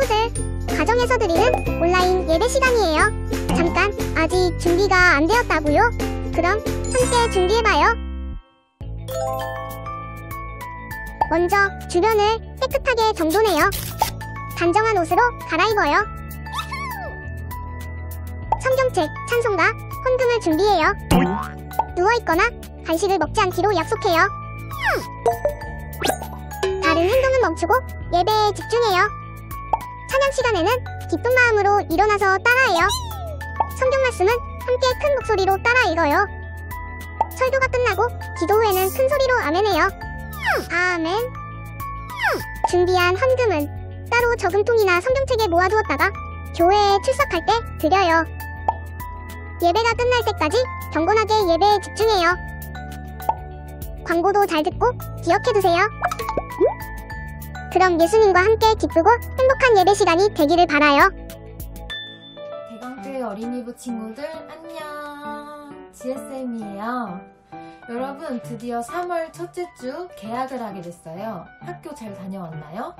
친구들, 가정에서 드리는 온라인 예배 시간이에요. 잠깐, 아직 준비가 안 되었다고요? 그럼 함께 준비해봐요. 먼저 주변을 깨끗하게 정돈해요. 단정한 옷으로 갈아입어요. 성경책, 찬송가, 헌금을 준비해요. 누워있거나 간식을 먹지 않기로 약속해요. 다른 행동은 멈추고 예배에 집중해요. 찬양 시간에는 기쁜 마음으로 일어나서 따라해요. 성경 말씀은 함께 큰 목소리로 따라 읽어요. 설교가 끝나고 기도 후에는 큰 소리로 아멘해요. 아멘. 준비한 헌금은 따로 저금통이나 성경책에 모아두었다가 교회에 출석할 때 드려요. 예배가 끝날 때까지 경건하게 예배에 집중해요. 광고도 잘 듣고 기억해두세요. 그럼 예수님과 함께 기쁘고 행복한 예배 시간이 되기를 바라요. 대광교회 어린이부 친구들 안녕, 지혜쌤이에요. 여러분, 드디어 3월 첫째 주 개학을 하게 됐어요. 학교 잘 다녀왔나요?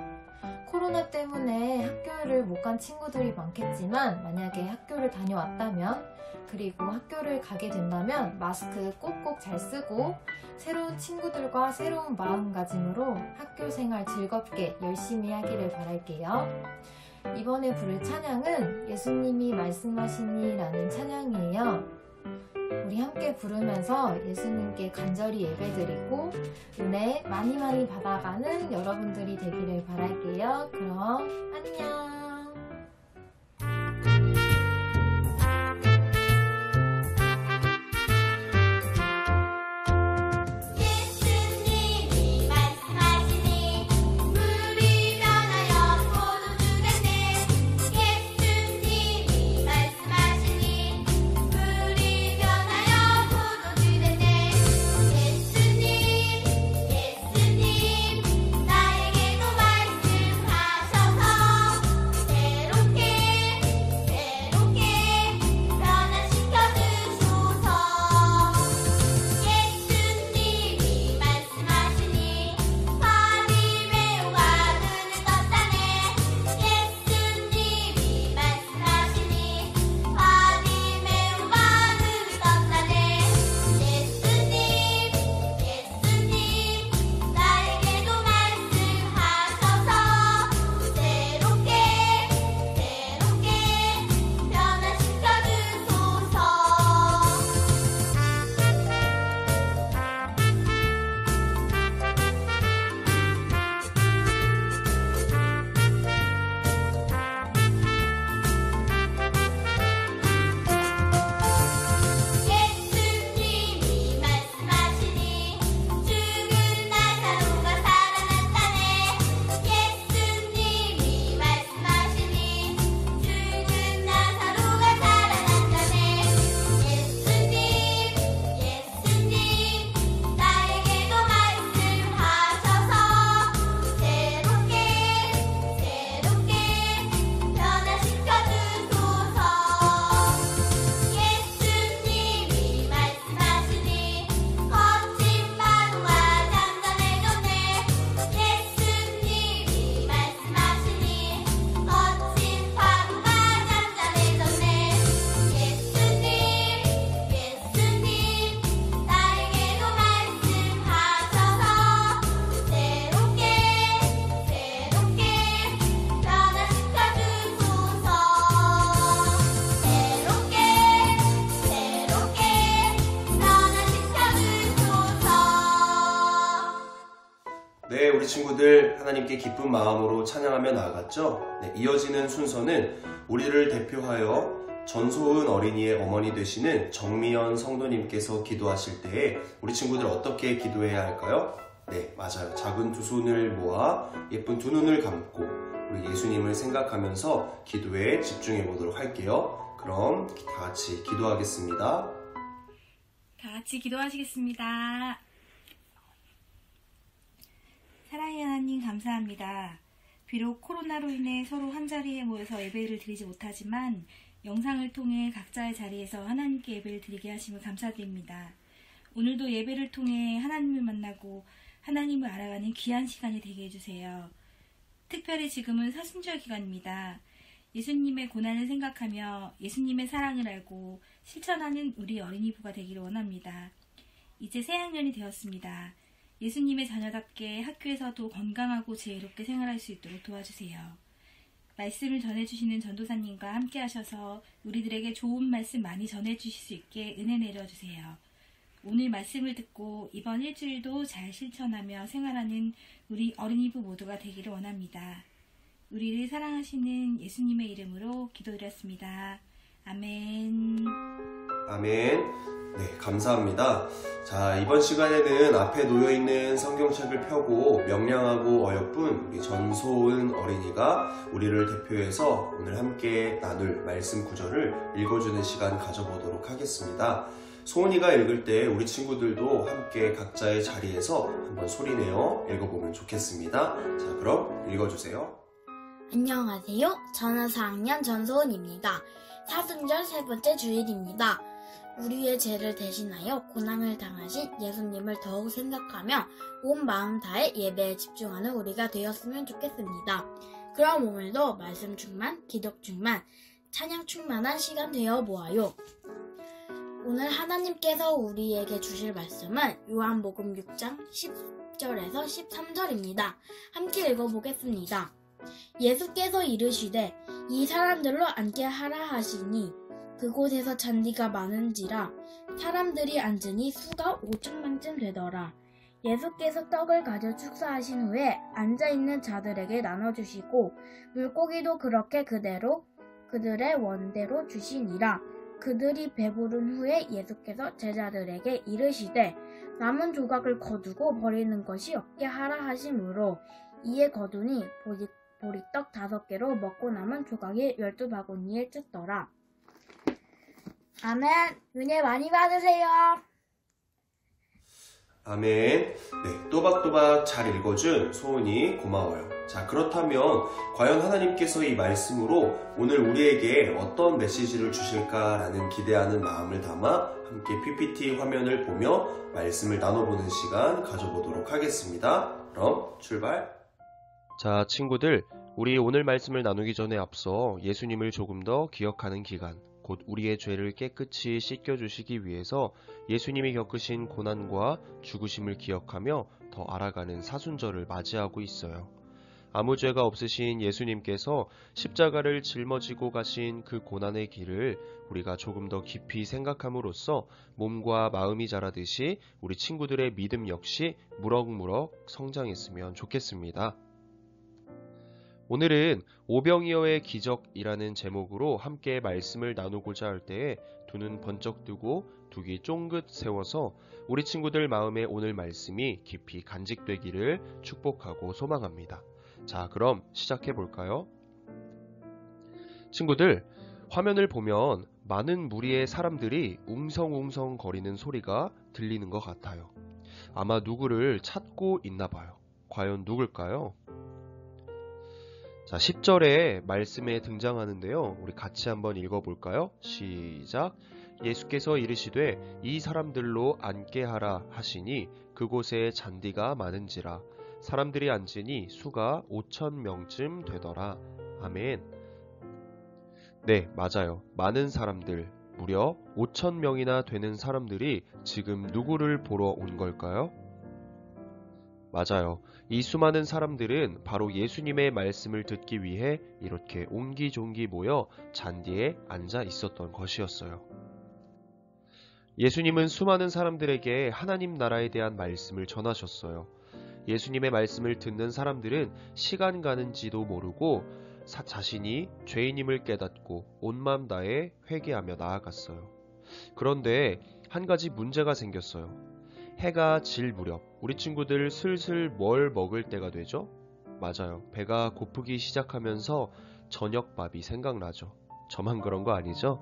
코로나 때문에 학교를 못 간 친구들이 많겠지만, 만약에 학교를 다녀왔다면, 그리고 학교를 가게 된다면 마스크 꼭꼭 잘 쓰고 새로운 친구들과 새로운 마음가짐으로 학교 생활 즐겁게 열심히 하기를 바랄게요. 이번에 부를 찬양은 예수님이 말씀하시니 라는 찬양이에요. 우리 함께 부르면서 예수님께 간절히 예배드리고 은혜 많이 받아가는 여러분들이 되기를 바랄게요. 그럼 안녕. 네, 우리 친구들 하나님께 기쁜 마음으로 찬양하며 나아갔죠? 네, 이어지는 순서는 우리를 대표하여 전소은 어린이의 어머니 되시는 정미연 성도님께서 기도하실 때에 우리 친구들 어떻게 기도해야 할까요? 네, 맞아요. 작은 두 손을 모아 예쁜 두 눈을 감고 우리 예수님을 생각하면서 기도에 집중해 보도록 할게요. 그럼 다 같이 기도하겠습니다. 다 같이 기도하시겠습니다. 사랑의 하나님 감사합니다. 비록 코로나로 인해 서로 한자리에 모여서 예배를 드리지 못하지만 영상을 통해 각자의 자리에서 하나님께 예배를 드리게 하심을 감사드립니다. 오늘도 예배를 통해 하나님을 만나고 하나님을 알아가는 귀한 시간이 되게 해주세요. 특별히 지금은 사순절 기간입니다. 예수님의 고난을 생각하며 예수님의 사랑을 알고 실천하는 우리 어린이 부가 되기를 원합니다. 이제 새학년이 되었습니다. 예수님의 자녀답게 학교에서도 건강하고 지혜롭게 생활할 수 있도록 도와주세요. 말씀을 전해주시는 전도사님과 함께 하셔서 우리들에게 좋은 말씀 많이 전해주실 수 있게 은혜 내려주세요. 오늘 말씀을 듣고 이번 일주일도 잘 실천하며 생활하는 우리 어린이부 모두가 되기를 원합니다. 우리를 사랑하시는 예수님의 이름으로 기도드렸습니다. 아멘. 아멘. 네, 감사합니다. 자, 이번 시간에는 앞에 놓여있는 성경책을 펴고 명량하고 어여쁜 우리 전소은 어린이가 우리를 대표해서 오늘 함께 나눌 말씀 구절을 읽어주는 시간 가져보도록 하겠습니다. 소은이가 읽을 때 우리 친구들도 함께 각자의 자리에서 한번 소리내어 읽어보면 좋겠습니다. 자, 그럼 읽어주세요. 안녕하세요. 저는 4학년 전소은입니다. 사순절 세 번째 주일입니다. 우리의 죄를 대신하여 고난을 당하신 예수님을 더욱 생각하며 온 마음 다해 예배에 집중하는 우리가 되었으면 좋겠습니다. 그럼 오늘도 말씀 충만, 기독 충만, 찬양 충만한 시간 되어 보아요. 오늘 하나님께서 우리에게 주실 말씀은 요한복음 6장 10절에서 13절입니다. 함께 읽어보겠습니다. 예수께서 이르시되 이 사람들로 앉게 하라 하시니 그곳에서 잔디가 많은지라 사람들이 앉으니 수가 5천만쯤 되더라. 예수께서 떡을 가져 축사하신 후에 앉아있는 자들에게 나눠주시고 물고기도 그렇게 그대로 그들의 원대로 주시니라. 그들이 배부른 후에 예수께서 제자들에게 이르시되 남은 조각을 거두고 버리는 것이 없게 하라 하심으로 이에 거두니 보리떡 5개로 먹고 남은 조각이 12바구니에 찼더라. 아멘. 은혜 많이 받으세요. 아멘. 네, 또박또박 잘 읽어준 소은이 고마워요. 자, 그렇다면 과연 하나님께서 이 말씀으로 오늘 우리에게 어떤 메시지를 주실까라는 기대하는 마음을 담아 함께 PPT 화면을 보며 말씀을 나눠보는 시간 가져보도록 하겠습니다. 그럼 출발! 자, 친구들, 우리 오늘 말씀을 나누기 전에 앞서 예수님을 조금 더 기억하는 기간, 곧 우리의 죄를 깨끗이 씻겨주시기 위해서 예수님이 겪으신 고난과 죽으심을 기억하며 더 알아가는 사순절을 맞이하고 있어요. 아무 죄가 없으신 예수님께서 십자가를 짊어지고 가신 그 고난의 길을 우리가 조금 더 깊이 생각함으로써 몸과 마음이 자라듯이 우리 친구들의 믿음 역시 무럭무럭 성장했으면 좋겠습니다. 오늘은 오병이어의 기적이라는 제목으로 함께 말씀을 나누고자 할 때에 두 눈 번쩍 뜨고 두 귀 쫑긋 세워서 우리 친구들 마음에 오늘 말씀이 깊이 간직되기를 축복하고 소망합니다. 자, 그럼 시작해 볼까요? 친구들, 화면을 보면 많은 무리의 사람들이 웅성웅성 거리는 소리가 들리는 것 같아요. 아마 누구를 찾고 있나 봐요. 과연 누굴까요? 자, 10절에 말씀에 등장하는데요. 우리 같이 한번 읽어볼까요? 시작! 예수께서 이르시되 이 사람들로 앉게 하라 하시니 그곳에 잔디가 많은지라 사람들이 앉으니 수가 5,000명쯤 되더라. 아멘. 네, 맞아요. 많은 사람들, 무려 5,000명이나 되는 사람들이 지금 누구를 보러 온 걸까요? 맞아요. 이 수많은 사람들은 바로 예수님의 말씀을 듣기 위해 이렇게 옹기종기 모여 잔디에 앉아 있었던 것이었어요. 예수님은 수많은 사람들에게 하나님 나라에 대한 말씀을 전하셨어요. 예수님의 말씀을 듣는 사람들은 시간 가는지도 모르고 자신이 죄인임을 깨닫고 온 마음 다해 회개하며 나아갔어요. 그런데 한 가지 문제가 생겼어요. 해가 질 무렵 우리 친구들 슬슬 뭘 먹을 때가 되죠? 맞아요. 배가 고프기 시작하면서 저녁밥이 생각나죠. 저만 그런 거 아니죠?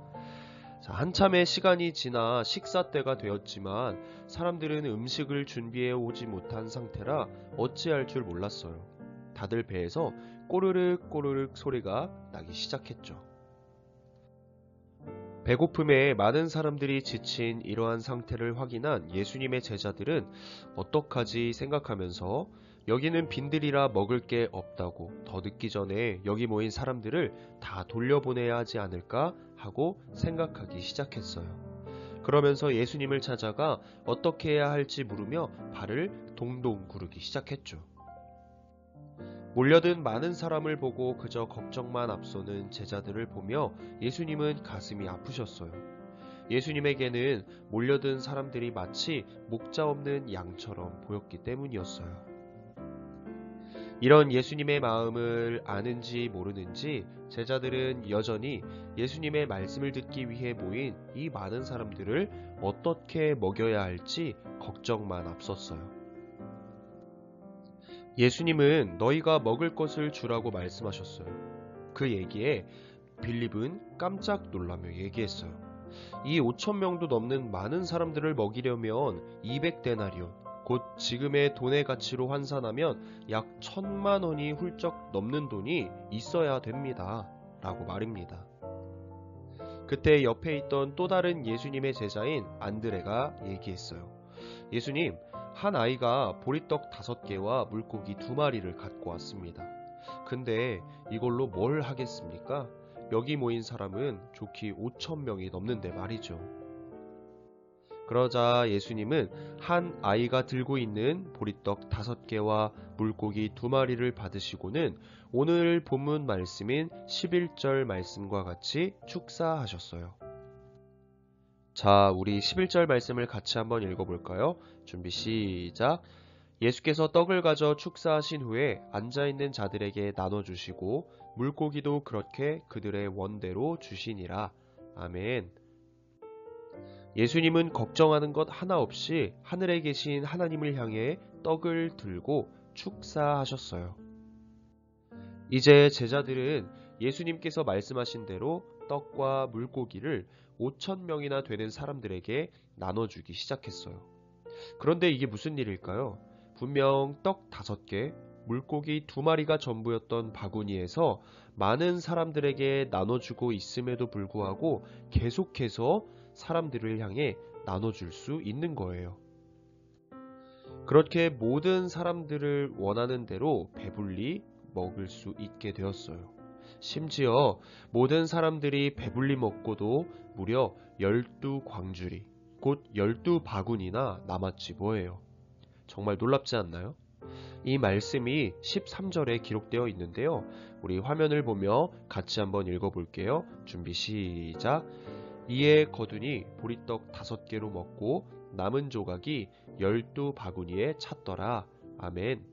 자, 한참의 시간이 지나 식사 때가 되었지만 사람들은 음식을 준비해 오지 못한 상태라 어찌할 줄 몰랐어요. 다들 배에서 꼬르륵 꼬르륵 소리가 나기 시작했죠. 배고픔에 많은 사람들이 지친 이러한 상태를 확인한 예수님의 제자들은 어떡하지 생각하면서 여기는 빈들이라 먹을 게 없다고 더 늦기 전에 여기 모인 사람들을 다 돌려보내야 하지 않을까 하고 생각하기 시작했어요. 그러면서 예수님을 찾아가 어떻게 해야 할지 물으며 발을 동동 구르기 시작했죠. 몰려든 많은 사람을 보고 그저 걱정만 앞서는 제자들을 보며 예수님은 가슴이 아프셨어요. 예수님에게는 몰려든 사람들이 마치 목자 없는 양처럼 보였기 때문이었어요. 이런 예수님의 마음을 아는지 모르는지 제자들은 여전히 예수님의 말씀을 듣기 위해 모인 이 많은 사람들을 어떻게 먹여야 할지 걱정만 앞섰어요. 예수님은 너희가 먹을 것을 주라고 말씀하셨어요. 그 얘기에 빌립은 깜짝 놀라며 얘기했어요. 이 5,000명도 넘는 많은 사람들을 먹이려면 200데나리온, 곧 지금의 돈의 가치로 환산하면 약 1,000만 원이 훌쩍 넘는 돈이 있어야 됩니다. 라고 말입니다. 그때 옆에 있던 또 다른 예수님의 제자인 안드레가 얘기했어요. 예수님, 한 아이가 보리떡 5개와 물고기 2마리를 갖고 왔습니다. 근데 이걸로 뭘 하겠습니까? 여기 모인 사람은 좋기 5,000명이 넘는데 말이죠. 그러자 예수님은 한 아이가 들고 있는 보리떡 5개와 물고기 2마리를 받으시고는 오늘 본문 말씀인 11절 말씀과 같이 축사하셨어요. 자, 우리 11절 말씀을 같이 한번 읽어볼까요? 준비 시작! 예수께서 떡을 가져 축사하신 후에 앉아있는 자들에게 나눠주시고 물고기도 그렇게 그들의 원대로 주시니라. 아멘. 예수님은 걱정하는 것 하나 없이 하늘에 계신 하나님을 향해 떡을 들고 축사하셨어요. 이제 제자들은 예수님께서 말씀하신 대로 떡과 물고기를 5,000명이나 되는 사람들에게 나눠주기 시작했어요. 그런데 이게 무슨 일일까요? 분명 떡 5개, 물고기 2마리가 전부였던 바구니에서 많은 사람들에게 나눠주고 있음에도 불구하고 계속해서 사람들을 향해 나눠줄 수 있는 거예요. 그렇게 모든 사람들을 원하는 대로 배불리 먹을 수 있게 되었어요. 심지어 모든 사람들이 배불리 먹고도 무려 12광주리, 곧 12바구니나 남았지 뭐예요. 정말 놀랍지 않나요? 이 말씀이 13절에 기록되어 있는데요. 우리 화면을 보며 같이 한번 읽어볼게요. 준비 시작! 이에 거두니 보리떡 5개로 먹고 남은 조각이 12바구니에 찼더라. 아멘.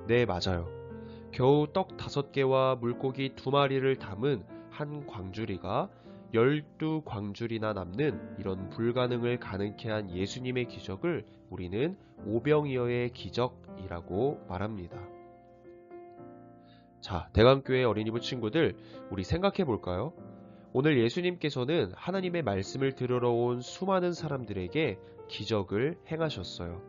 네, 맞아요. 겨우 떡 5개와 물고기 2마리를 담은 한 광주리가 12광주리나 남는 이런 불가능을 가능케 한 예수님의 기적을 우리는 오병이어의 기적이라고 말합니다. 자, 대강교회 어린이부 친구들, 우리 생각해 볼까요? 오늘 예수님께서는 하나님의 말씀을 들으러 온 수많은 사람들에게 기적을 행하셨어요.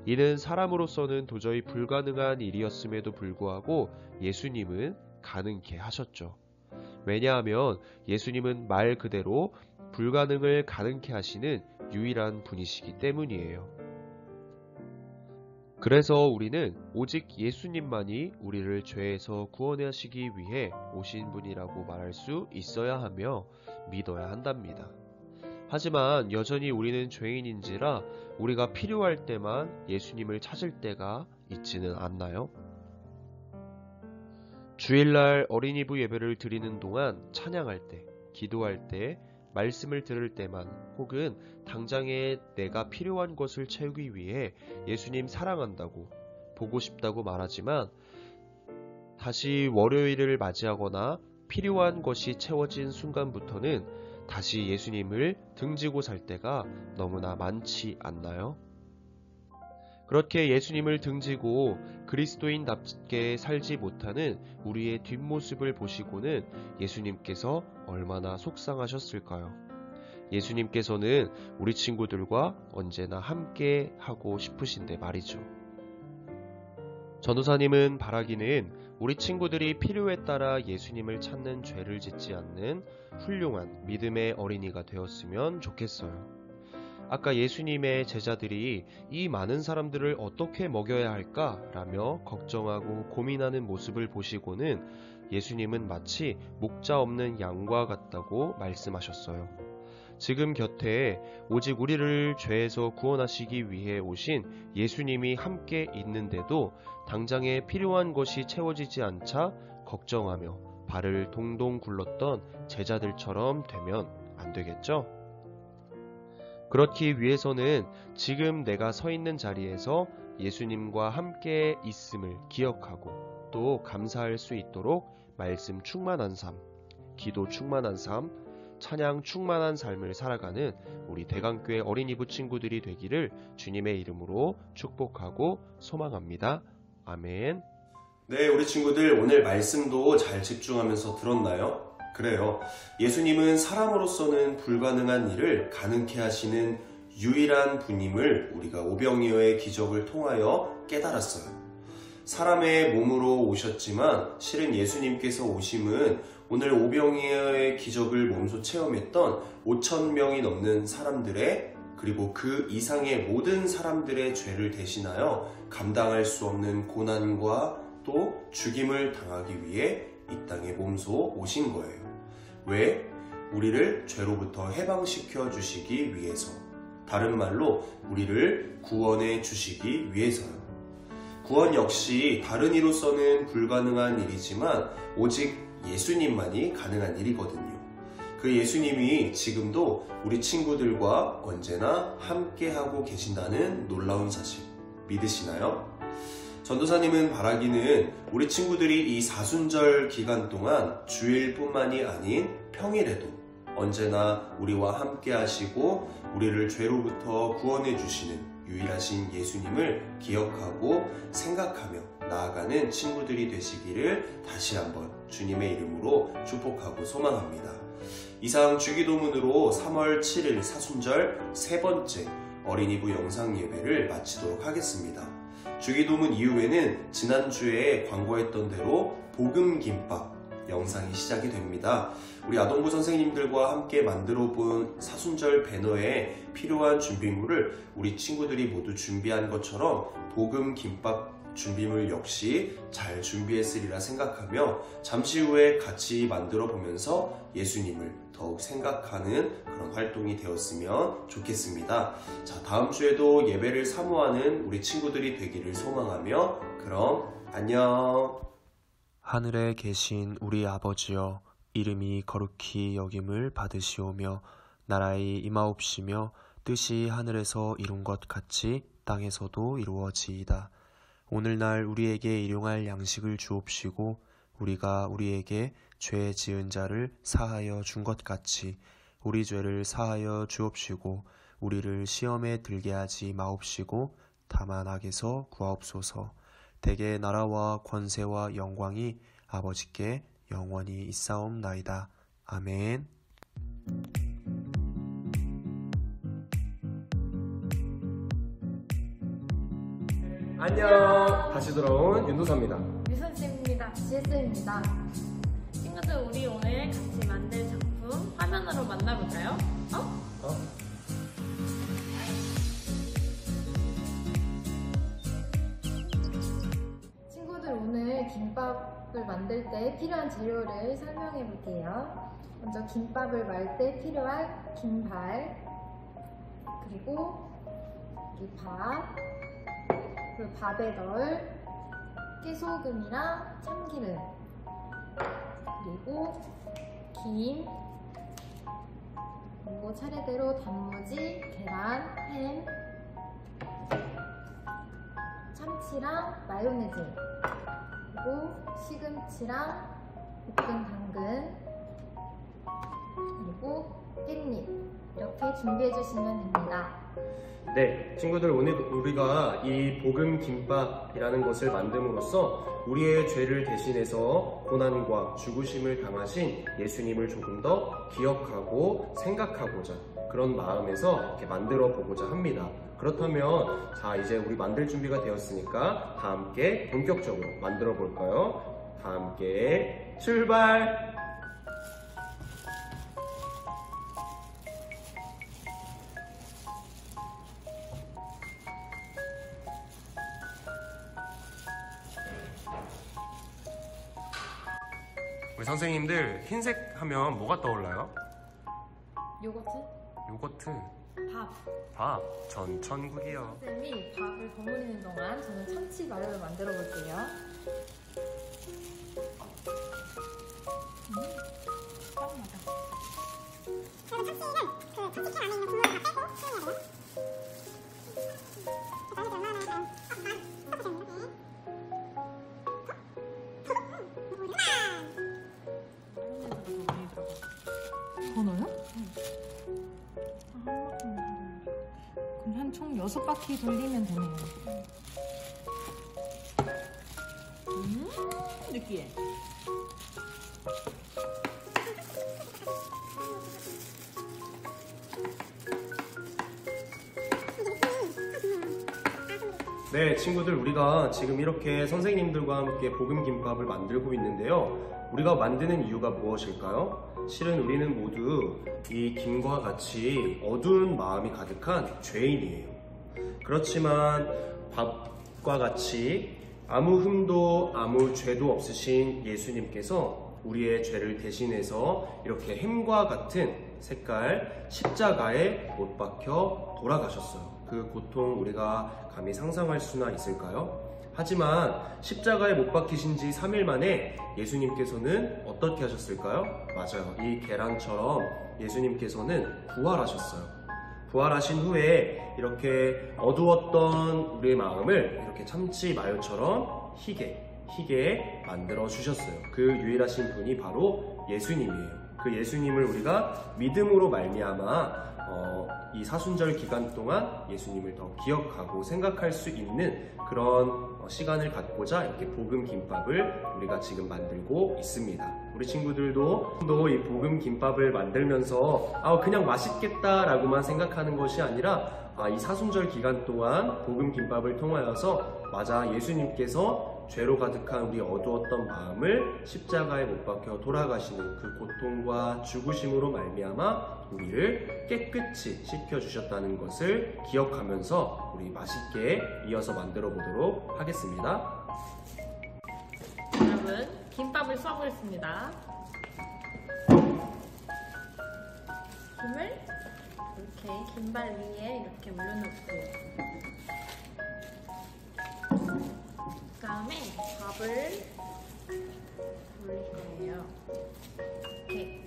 이는 사람으로서는 도저히 불가능한 일이었음에도 불구하고 예수님은 가능케 하셨죠. 왜냐하면 예수님은 말 그대로 불가능을 가능케 하시는 유일한 분이시기 때문이에요. 그래서 우리는 오직 예수님만이 우리를 죄에서 구원하시기 위해 오신 분이라고 말할 수 있어야 하며 믿어야 한답니다. 하지만 여전히 우리는 죄인인지라 우리가 필요할 때만 예수님을 찾을 때가 있지는 않나요? 주일날 어린이부 예배를 드리는 동안 찬양할 때, 기도할 때, 말씀을 들을 때만 혹은 당장에 내가 필요한 것을 채우기 위해 예수님 사랑한다고, 보고 싶다고 말하지만 다시 월요일을 맞이하거나 필요한 것이 채워진 순간부터는 다시 예수님을 등지고 살 때가 너무나 많지 않나요? 그렇게 예수님을 등지고 그리스도인답게 살지 못하는 우리의 뒷모습을 보시고는 예수님께서 얼마나 속상하셨을까요? 예수님께서는 우리 친구들과 언제나 함께 하고 싶으신데 말이죠. 전도사님은 바라기는 우리 친구들이 필요에 따라 예수님을 찾는 죄를 짓지 않는 훌륭한 믿음의 어린이가 되었으면 좋겠어요. 아까 예수님의 제자들이 이 많은 사람들을 어떻게 먹여야 할까? 라며 걱정하고 고민하는 모습을 보시고는 예수님은 마치 목자 없는 양과 같다고 말씀하셨어요. 지금 곁에 오직 우리를 죄에서 구원하시기 위해 오신 예수님이 함께 있는데도 당장에 필요한 것이 채워지지 않자 걱정하며 발을 동동 굴렀던 제자들처럼 되면 안 되겠죠? 그렇기 위해서는 지금 내가 서 있는 자리에서 예수님과 함께 있음을 기억하고 또 감사할 수 있도록 말씀 충만한 삶, 기도 충만한 삶, 찬양 충만한 삶을 살아가는 우리 대강교회 어린이부 친구들이 되기를 주님의 이름으로 축복하고 소망합니다. 아멘. 네, 우리 친구들 오늘 말씀도 잘 집중하면서 들었나요? 그래요. 예수님은 사람으로서는 불가능한 일을 가능케 하시는 유일한 분임을 우리가 오병이어의 기적을 통하여 깨달았어요. 사람의 몸으로 오셨지만 실은 예수님께서 오심은 오늘 오병이어의 기적을 몸소 체험했던 5,000명이 넘는 사람들의 그리고 그 이상의 모든 사람들의 죄를 대신하여 감당할 수 없는 고난과 또 죽임을 당하기 위해 이 땅에 몸소 오신 거예요. 왜? 우리를 죄로부터 해방시켜 주시기 위해서. 다른 말로 우리를 구원해 주시기 위해서요. 구원 역시 다른 이로서는 불가능한 일이지만 오직 예수님만이 가능한 일이거든요. 그 예수님이 지금도 우리 친구들과 언제나 함께하고 계신다는 놀라운 사실 믿으시나요? 전도사님은 바라기는 우리 친구들이 이 사순절 기간 동안 주일뿐만이 아닌 평일에도 언제나 우리와 함께 하시고 우리를 죄로부터 구원해 주시는 유일하신 예수님을 기억하고 생각하며 나아가는 친구들이 되시기를 다시 한번 주님의 이름으로 축복하고 소망합니다. 이상 주기도문으로 3월 7일 사순절 세 번째 어린이부 영상 예배를 마치도록 하겠습니다. 주기도문 이후에는 지난주에 광고했던 대로 복음김밥 영상이 시작이 됩니다. 우리 아동부 선생님들과 함께 만들어 본 사순절 배너에 필요한 준비물을 우리 친구들이 모두 준비한 것처럼 복음김밥 준비물 역시 잘 준비했으리라 생각하며 잠시 후에 같이 만들어 보면서 예수님을 더욱 생각하는 그런 활동이 되었으면 좋겠습니다. 자, 다음 주에도 예배를 사모하는 우리 친구들이 되기를 소망하며 그럼 안녕. 하늘에 계신 우리 아버지여, 이름이 거룩히 여김을 받으시오며 나라의 임하옵시며 뜻이 하늘에서 이룬 것 같이 땅에서도 이루어지이다. 오늘날 우리에게 일용할 양식을 주옵시고 우리가 우리에게 죄 지은 자를 사하여 준 것 같이 우리 죄를 사하여 주옵시고 우리를 시험에 들게 하지 마옵시고 다만 악에서 구하옵소서. 대개 나라와 권세와 영광이 아버지께 영원히 있사옵나이다. 아멘. 안녕. 다시 돌아온 윤도사입니다. 유선쌤입니다. 지혜쌤입니다. 친구들, 우리 오늘 같이 만들 작품 화면으로 만나볼까요? 친구들, 오늘 김밥을 만들 때 필요한 재료를 설명해 볼게요. 먼저 김밥을 말 때 필요할 김발, 그리고 여기 밥, 그리고 밥에 넣을 깨소금이랑 참기름, 그리고 김, 그리고 차례대로 단무지, 계란, 햄, 참치랑 마요네즈, 그리고 시금치랑 볶은 당근, 그리고 깻잎 이렇게 준비해 주시면 됩니다. 네, 친구들, 오늘 우리가 이 복음김밥이라는 것을 만듦으로써 우리의 죄를 대신해서 고난과 죽으심을 당하신 예수님을 조금 더 기억하고 생각하고자 그런 마음에서 이렇게 만들어 보고자 합니다. 그렇다면 자, 이제 우리 만들 준비가 되었으니까 다 함께 본격적으로 만들어 볼까요? 다 함께 출발! 우리 선생님들 흰색 하면 뭐가 떠올라요? 요거트? 요거트, 밥. 전천국이요. 쌤이 밥을 버무리는 동안 저는 참치 마요를 만들어 볼게요. 딱 맞아. 그리고 참치는 그 참치캔 안에 있는 국물을 다 빼고 소용해야 돼요. 그 다음에 얼마나 섞으셔야 돼요. 더 넣어요? 응. 그럼 한 총 6바퀴 돌리면 되네요. 느끼해. 네, 친구들, 우리가 지금 이렇게 선생님들과 함께 볶음김밥을 만들고 있는데요. 우리가 만드는 이유가 무엇일까요? 실은 우리는 모두 이 김과 같이 어두운 마음이 가득한 죄인이에요. 그렇지만 밥과 같이 아무 흠도 아무 죄도 없으신 예수님께서 우리의 죄를 대신해서 이렇게 햄과 같은 색깔 십자가에 못 박혀 돌아가셨어요. 그 고통 우리가 감히 상상할 수나 있을까요? 하지만 십자가에 못 박히신 지 3일 만에 예수님께서는 어떻게 하셨을까요? 맞아요. 이 계란처럼 예수님께서는 부활하셨어요. 부활하신 후에 이렇게 어두웠던 우리의 마음을 이렇게 참치 마요처럼 희게 만들어 주셨어요. 그 유일하신 분이 바로 예수님이에요. 그 예수님을 우리가 믿음으로 말미암아 이 사순절 기간 동안 예수님을 더 기억하고 생각할 수 있는 그런 시간을 갖고자 이렇게 볶음 김밥을 우리가 지금 만들고 있습니다. 우리 친구들도 이 볶음 김밥을 만들면서 그냥 맛있겠다라고만 생각하는 것이 아니라 이 사순절 기간 동안 볶음 김밥을 통하여서 맞아, 예수님께서 죄로 가득한 우리 어두웠던 마음을 십자가에 못 박혀 돌아가시는 그 고통과 죽으심으로 말미암아 우리를 깨끗이 씻겨주셨다는 것을 기억하면서 우리 맛있게 이어서 만들어 보도록 하겠습니다. 여러분, 김밥을 쏴보겠습니다. 김을 이렇게 김발 위에 이렇게 올려놓고 그 다음에 밥을 올릴 거예요. 이렇게.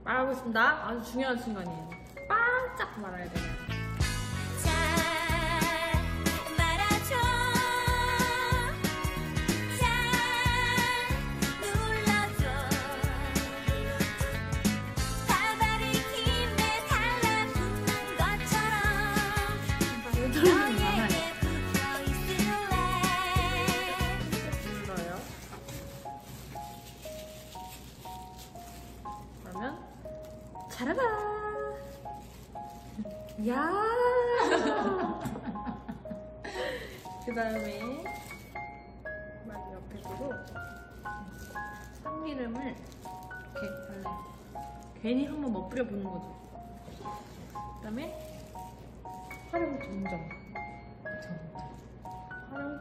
말하고 있습니다. 아주 중요한 순간이에요. 바짝 말아야 돼요. 그러면 차라라! 야! 그 다음에 막 옆에 두고 참기름을 이렇게 발라요. 괜히 한번 멋부려 보는 거죠. 그 다음에 활용 점점 활용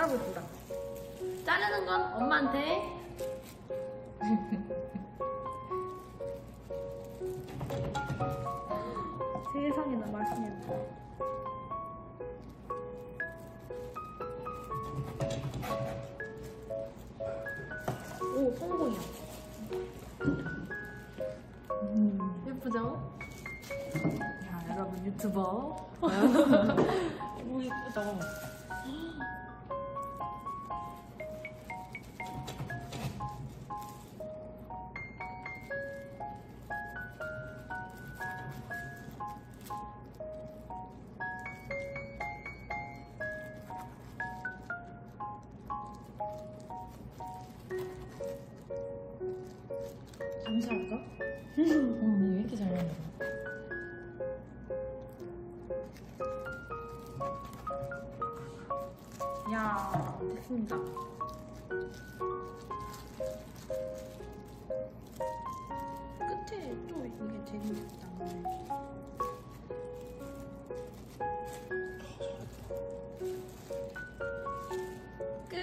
자르고 있다. 자르는 건 엄마한테. 세상에나 맛있겠다. 오, 성공이야. 예쁘죠? 야, 여러분 유튜버. 오, 예쁘다. 잠시할까? 왜 이렇게 잘 나오는 거야? 야, 됐습니다. 끝에 또 이게 재밌다. 끝.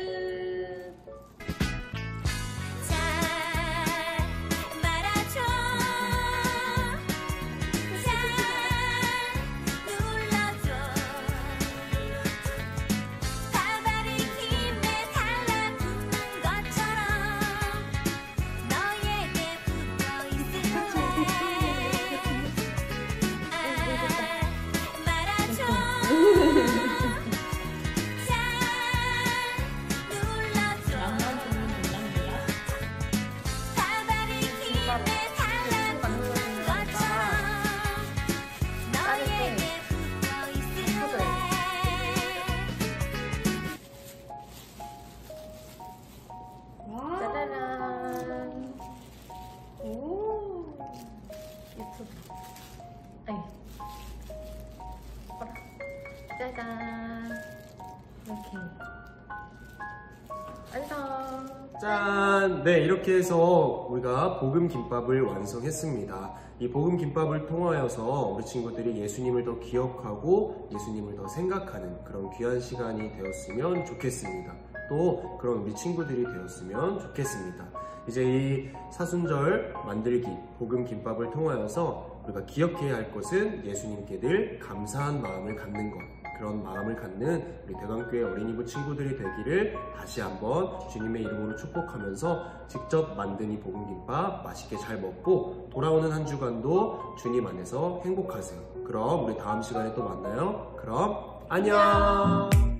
짜라란. 오, 예쁘다. 아이, 봐라. 짜잔. 이렇게. 완성. 짠! 네, 이렇게 해서 우리가 복음 김밥을 완성했습니다. 이 복음 김밥을 통하여서 우리 친구들이 예수님을 더 기억하고 예수님을 더 생각하는 그런 귀한 시간이 되었으면 좋겠습니다. 또 그런 우리 친구들이 되었으면 좋겠습니다. 이제 이 사순절 만들기 복음 김밥을 통하여서 우리가 기억해야 할 것은 예수님께 늘 감사한 마음을 갖는 것, 그런 마음을 갖는 우리 대강교회 어린이부 친구들이 되기를 다시 한번 주님의 이름으로 축복하면서 직접 만든 이 복음김밥 맛있게 잘 먹고 돌아오는 한 주간도 주님 안에서 행복하세요. 그럼 우리 다음 시간에 또 만나요. 그럼 안녕.